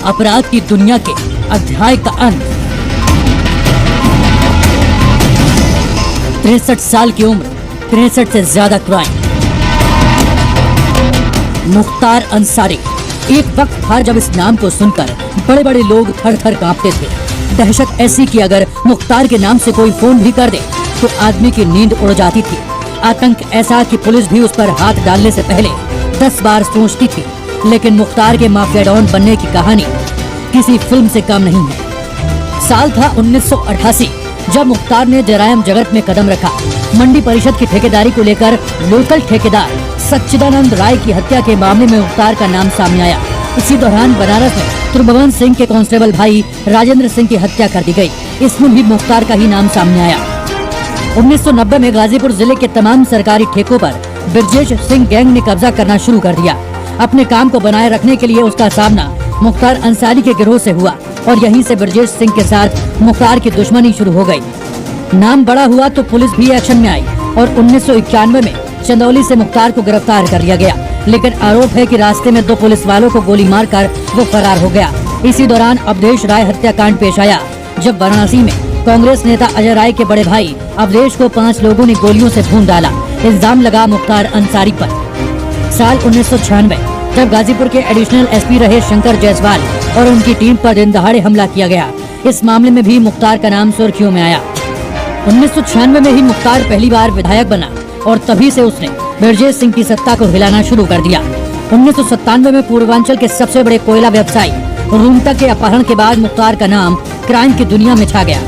अपराध की दुनिया के अध्याय का अंत। 63 साल की उम्र, 63 से ज्यादा क्राइम। मुख्तार अंसारी। एक वक्त था जब इस नाम को सुनकर बड़े बड़े लोग थर थर कांपते थे। दहशत ऐसी कि अगर मुख्तार के नाम से कोई फोन भी कर दे तो आदमी की नींद उड़ जाती थी। आतंक ऐसा कि पुलिस भी उस पर हाथ डालने से पहले 10 बार सोचती थी। लेकिन मुख्तार के माफिया डॉन बनने की कहानी किसी फिल्म से कम नहीं है। साल था 1988 जब मुख्तार ने जरायम जगत में कदम रखा। मंडी परिषद की ठेकेदारी को लेकर लोकल ठेकेदार सच्चिदानंद राय की हत्या के मामले में मुख्तार का नाम सामने आया। इसी दौरान बनारस में त्रिभुवन सिंह के कांस्टेबल भाई राजेंद्र सिंह की हत्या कर दी गई। इसमें भी मुख्तार का ही नाम सामने आया। 1990 में गाजीपुर जिले के तमाम सरकारी ठेकों पर ब्रजेश सिंह गैंग ने कब्जा करना शुरू कर दिया। अपने काम को बनाए रखने के लिए उसका सामना मुख्तार अंसारी के गिरोह से हुआ और यहीं से ब्रजेश सिंह के साथ मुख्तार की दुश्मनी शुरू हो गई। नाम बड़ा हुआ तो पुलिस भी एक्शन में आई और 1991 में चंदौली से मुख्तार को गिरफ्तार कर लिया गया। लेकिन आरोप है कि रास्ते में 2 पुलिस वालों को गोली मारकर वो फरार हो गया। इसी दौरान अवधेश राय हत्याकांड पेश आया, जब वाराणसी में कांग्रेस नेता अजय राय के बड़े भाई अवधेश को 5 लोगों ने गोलियों से भून डाला। इल्जाम लगा मुख्तार अंसारी पर। साल 1996 जब गाजीपुर के एडिशनल एसपी रहे शंकर जायसवाल और उनकी टीम पर दिन दहाड़े हमला किया गया। इस मामले में भी मुख्तार का नाम सुर्खियों में आया। 1996 में ही मुख्तार पहली बार विधायक बना और तभी से उसने ब्रजेश सिंह की सत्ता को हिलाना शुरू कर दिया। 1997 में पूर्वांचल के सबसे बड़े कोयला व्यवसायी रूंगटा के अपहरण के बाद मुख्तार का नाम क्राइम की दुनिया में छा गया।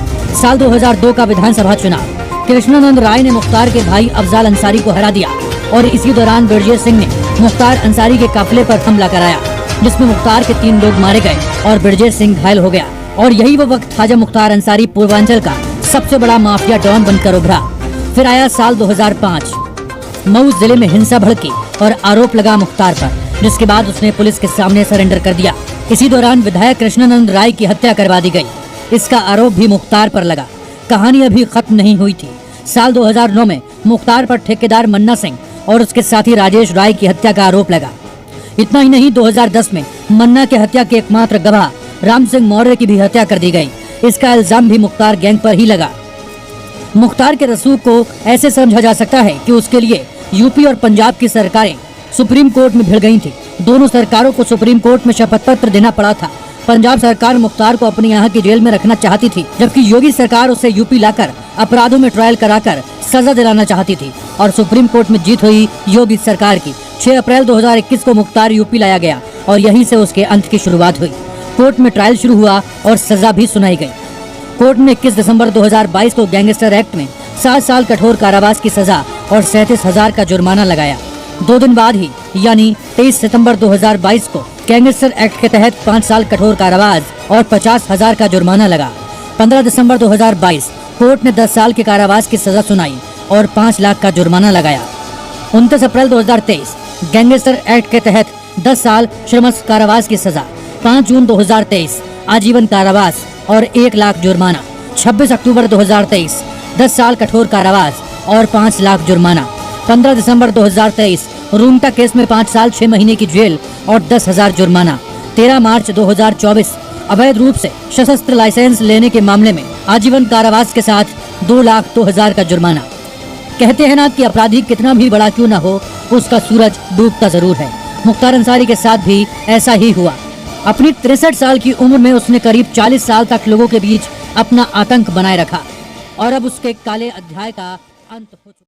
साल 2002 का विधानसभा चुनाव कृष्णानंद राय ने मुख्तार के भाई अफजाल अंसारी को हरा दिया और इसी दौरान ब्रजेश सिंह ने मुख्तार अंसारी के काफिले पर हमला कराया, जिसमें मुख्तार के 3 लोग मारे गए और ब्रजेश सिंह घायल हो गया। और यही वो वक्त था जब मुख्तार अंसारी पूर्वांचल का सबसे बड़ा माफिया डॉन बनकर उभरा। फिर आया साल 2005। मऊ जिले में हिंसा भड़की और आरोप लगा मुख्तार पर, जिसके बाद उसने पुलिस के सामने सरेंडर कर दिया। इसी दौरान विधायक कृष्णानंद राय की हत्या करवा दी गई। इसका आरोप भी मुख्तार पर लगा। कहानी अभी खत्म नहीं हुई थी। साल 2009 में मुख्तार पर ठेकेदार मन्ना सिंह और उसके साथी राजेश राय की हत्या का आरोप लगा। इतना ही नहीं, 2010 में मन्ना की हत्या के एकमात्र गवाह राम सिंह मौर्य की भी हत्या कर दी गई। इसका इल्जाम भी मुख्तार गैंग पर ही लगा। मुख्तार के रसूख को ऐसे समझा जा सकता है कि उसके लिए यूपी और पंजाब की सरकारें सुप्रीम कोर्ट में भिड़ गई थी। दोनों सरकारों को सुप्रीम कोर्ट में शपथ पत्र देना पड़ा था। पंजाब सरकार मुख्तार को अपने यहाँ की जेल में रखना चाहती थी, जबकि योगी सरकार उसे यूपी लाकर अपराधों में ट्रायल कराकर सजा दिलाना चाहती थी। और सुप्रीम कोर्ट में जीत हुई योगी सरकार की। 6 अप्रैल 2021 को मुख्तार यूपी लाया गया और यहीं से उसके अंत की शुरुआत हुई। कोर्ट में ट्रायल शुरू हुआ और सजा भी सुनाई गई। कोर्ट ने 21 दिसंबर 2022 को गैंगस्टर एक्ट में 7 साल कठोर कारावास की सजा और 37,000 का जुर्माना लगाया। 2 दिन बाद ही यानी 23 सितंबर 2022 को गैंगस्टर एक्ट के तहत 5 साल कठोर कारावास और 50,000 का जुर्माना लगा। 15 दिसंबर 2022 कोर्ट ने 10 साल के कारावास की सजा सुनाई और 5 लाख का जुर्माना लगाया। 29 अप्रैल 2023 गैंगस्टर एक्ट के तहत 10 साल श्रमस्थ कारावास की सजा। 5 जून 2023 आजीवन कारावास और 1 लाख जुर्माना। 26 अक्टूबर 2023 10 साल कठोर कारावास और 5 लाख जुर्माना। 15 दिसंबर 2023 रूंगटा केस में 5 साल 6 महीने की जेल और 10,000 जुर्माना। 13 मार्च 2024 अवैध रूप से सशस्त्र लाइसेंस लेने के मामले में आजीवन कारावास के साथ 2,02,000 का जुर्माना। कहते हैं ना कि अपराधी कितना भी बड़ा क्यों ना हो, उसका सूरज डूबता जरूर है। मुख्तार अंसारी के साथ भी ऐसा ही हुआ। अपनी 63 साल की उम्र में उसने करीब 40 साल तक लोगों के बीच अपना आतंक बनाए रखा और अब उसके काले अध्याय का अंत हो चुका।